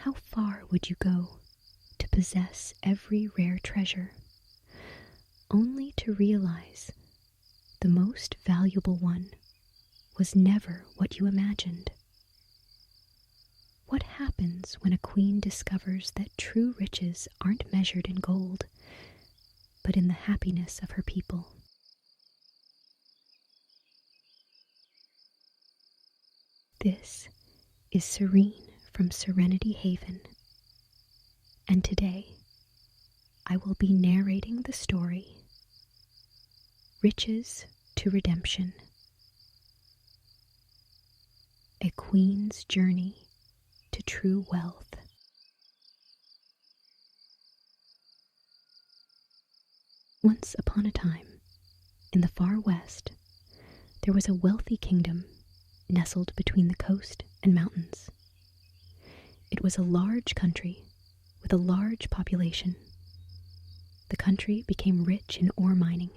How far would you go to possess every rare treasure, only to realize the most valuable one was never what you imagined? What happens when a queen discovers that true riches aren't measured in gold, but in the happiness of her people? This is Serene from Serenity Haven, and today I will be narrating the story Riches to Redemption, a queen's journey to true wealth. Once upon a time, in the far west, there was a wealthy kingdom nestled between the coast and mountains. It was a large country with a large population. The country became rich in ore mining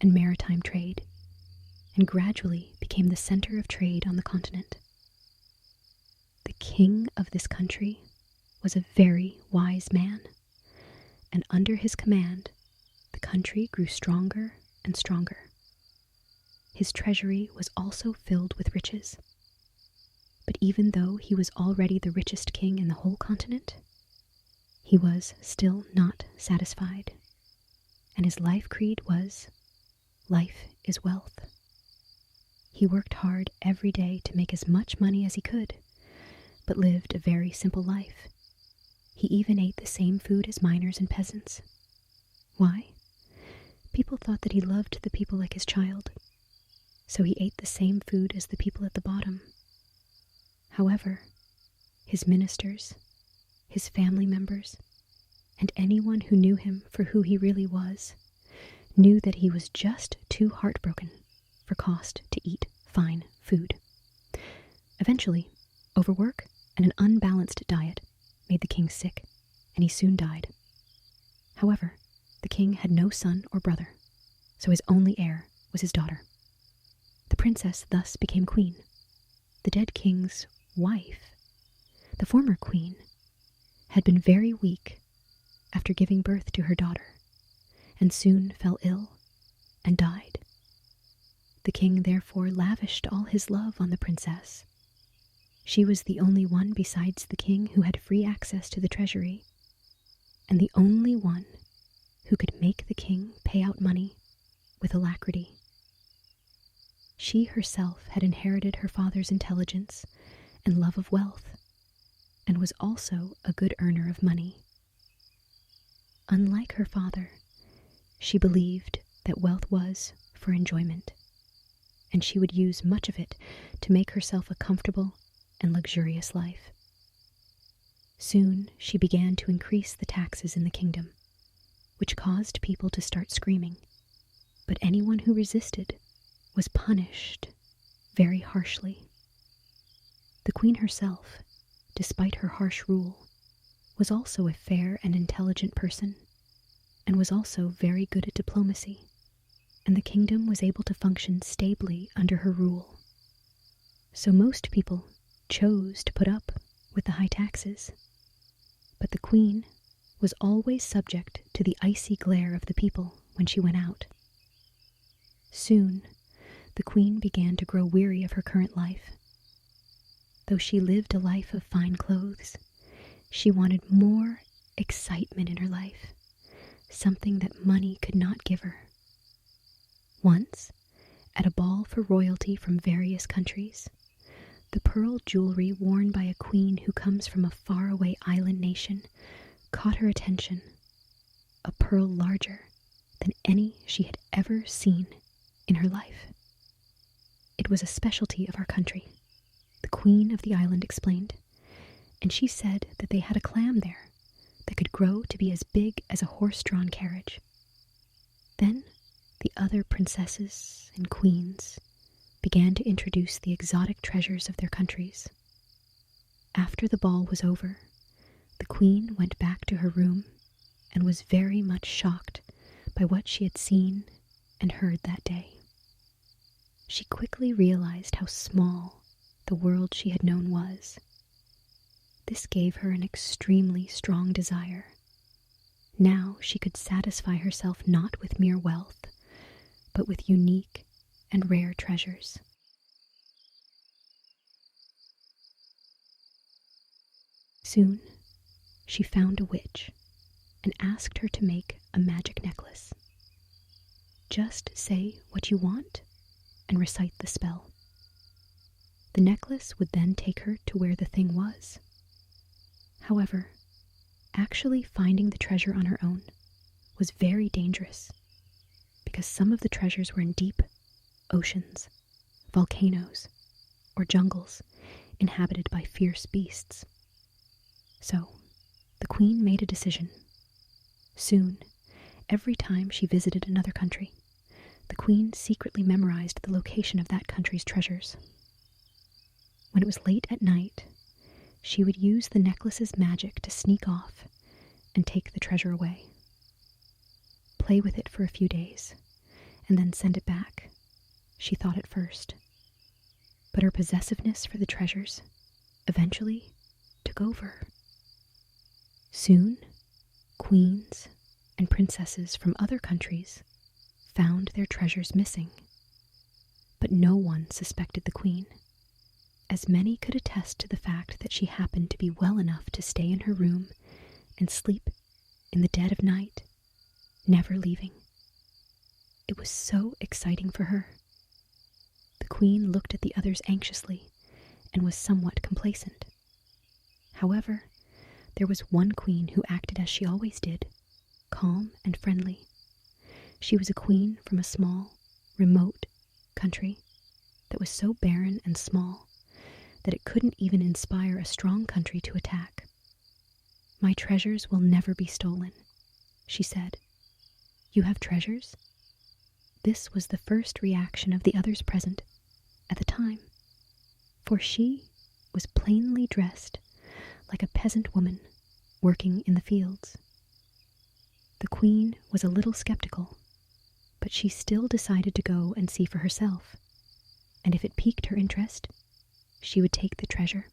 and maritime trade, and gradually became the center of trade on the continent. The king of this country was a very wise man, and under his command, the country grew stronger and stronger. His treasury was also filled with riches. But even though he was already the richest king in the whole continent, he was still not satisfied, and his life creed was, "Life is wealth." He worked hard every day to make as much money as he could, but lived a very simple life. He even ate the same food as miners and peasants. Why? People thought that he loved the people like his child, so he ate the same food as the people at the bottom. However, his ministers, his family members, and anyone who knew him for who he really was, knew that he was just too heartbroken for cost to eat fine food. Eventually, overwork and an unbalanced diet made the king sick, and he soon died. However, the king had no son or brother, so his only heir was his daughter. The princess thus became queen, the dead king's wife. The former queen had been very weak after giving birth to her daughter, and soon fell ill and died. The king therefore lavished all his love on the princess. She was the only one besides the king who had free access to the treasury, and the only one who could make the king pay out money with alacrity. She herself had inherited her father's intelligence and love of wealth, and was also a good earner of money. Unlike her father, she believed that wealth was for enjoyment, and she would use much of it to make herself a comfortable and luxurious life. Soon she began to increase the taxes in the kingdom, which caused people to start screaming, but anyone who resisted was punished very harshly. The queen herself, despite her harsh rule, was also a fair and intelligent person, and was also very good at diplomacy, and the kingdom was able to function stably under her rule. So most people chose to put up with the high taxes, but the queen was always subject to the icy glare of the people when she went out. Soon, the queen began to grow weary of her current life. Though she lived a life of fine clothes, she wanted more excitement in her life, something that money could not give her. Once, at a ball for royalty from various countries, the pearl jewelry worn by a queen who comes from a faraway island nation caught her attention, a pearl larger than any she had ever seen in her life. It was a specialty of our country, the queen of the island explained, and she said that they had a clam there that could grow to be as big as a horse-drawn carriage. Then the other princesses and queens began to introduce the exotic treasures of their countries. After the ball was over, the queen went back to her room and was very much shocked by what she had seen and heard that day. She quickly realized how small the world she had known was. This gave her an extremely strong desire. Now she could satisfy herself not with mere wealth, but with unique and rare treasures. Soon, she found a witch and asked her to make a magic necklace. Just say what you want and recite the spell. The necklace would then take her to where the thing was. However, actually finding the treasure on her own was very dangerous, because some of the treasures were in deep oceans, volcanoes, or jungles inhabited by fierce beasts. So, the queen made a decision. Soon, every time she visited another country, the queen secretly memorized the location of that country's treasures. When it was late at night, she would use the necklace's magic to sneak off and take the treasure away. Play with it for a few days, and then send it back, she thought at first. But her possessiveness for the treasures eventually took over. Soon, queens and princesses from other countries found their treasures missing. But no one suspected the queen, as many could attest to the fact that she happened to be well enough to stay in her room and sleep in the dead of night, never leaving. It was so exciting for her. The queen looked at the others anxiously and was somewhat complacent. However, there was one queen who acted as she always did, calm and friendly. She was a queen from a small, remote country that was so barren and small that it couldn't even inspire a strong country to attack. "My treasures will never be stolen," she said. "You have treasures?" This was the first reaction of the others present at the time, for she was plainly dressed like a peasant woman working in the fields. The queen was a little skeptical, but she still decided to go and see for herself, and if it piqued her interest, she would take the treasure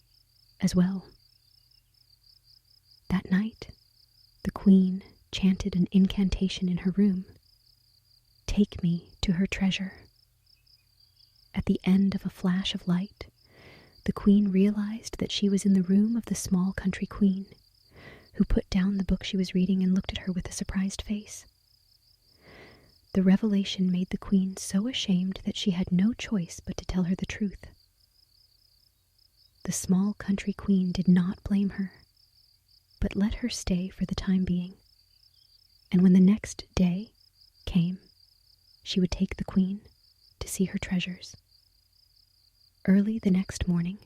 as well. That night, the queen chanted an incantation in her room. "Take me to her treasure." At the end of a flash of light, the queen realized that she was in the room of the small country queen, who put down the book she was reading and looked at her with a surprised face. The revelation made the queen so ashamed that she had no choice but to tell her the truth. The small country queen did not blame her, but let her stay for the time being, and when the next day came, she would take the queen to see her treasures. Early the next morning,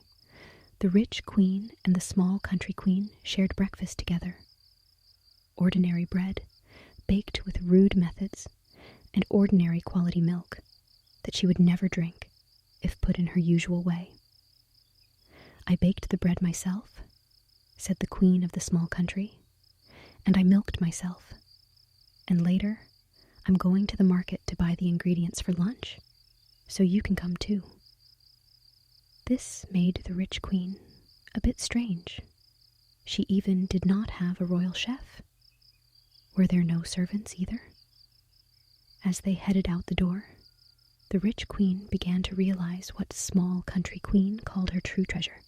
the rich queen and the small country queen shared breakfast together. Ordinary bread, baked with rude methods, and ordinary quality milk that she would never drink if put in her usual way. "I baked the bread myself," said the queen of the small country, "and I milked myself. And later, I'm going to the market to buy the ingredients for lunch, so you can come too." This made the rich queen a bit strange. She even did not have a royal chef. Were there no servants either? As they headed out the door, the rich queen began to realize what small country queen called her true treasure.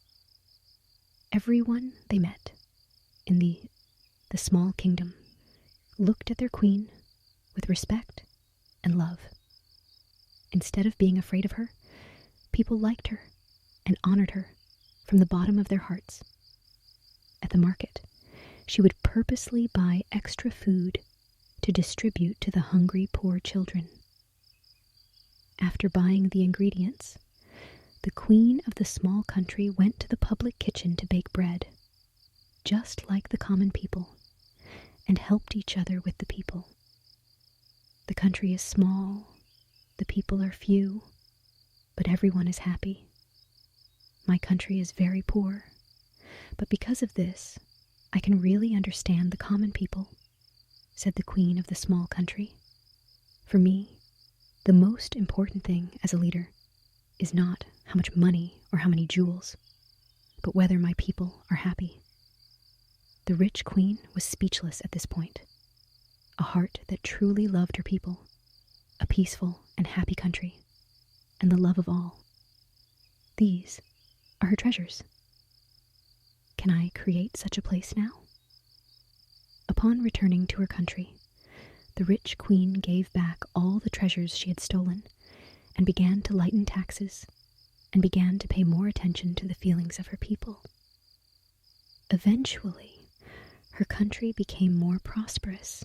Everyone they met in the small kingdom looked at their queen with respect and love. Instead of being afraid of her, people liked her and honored her from the bottom of their hearts. At the market, she would purposely buy extra food to distribute to the hungry poor children. After buying the ingredients, the queen of the small country went to the public kitchen to bake bread, just like the common people, and helped each other with the people. The country is small, the people are few, but everyone is happy. My country is very poor, but because of this, I can really understand the common people, said the queen of the small country. For me, the most important thing as a leader is not how much money or how many jewels, but whether my people are happy. The rich queen was speechless at this point. A heart that truly loved her people, a peaceful and happy country, and the love of all. These are her treasures. Can I create such a place now? Upon returning to her country, the rich queen gave back all the treasures she had stolen and began to lighten taxes and began to pay more attention to the feelings of her people. Eventually, her country became more prosperous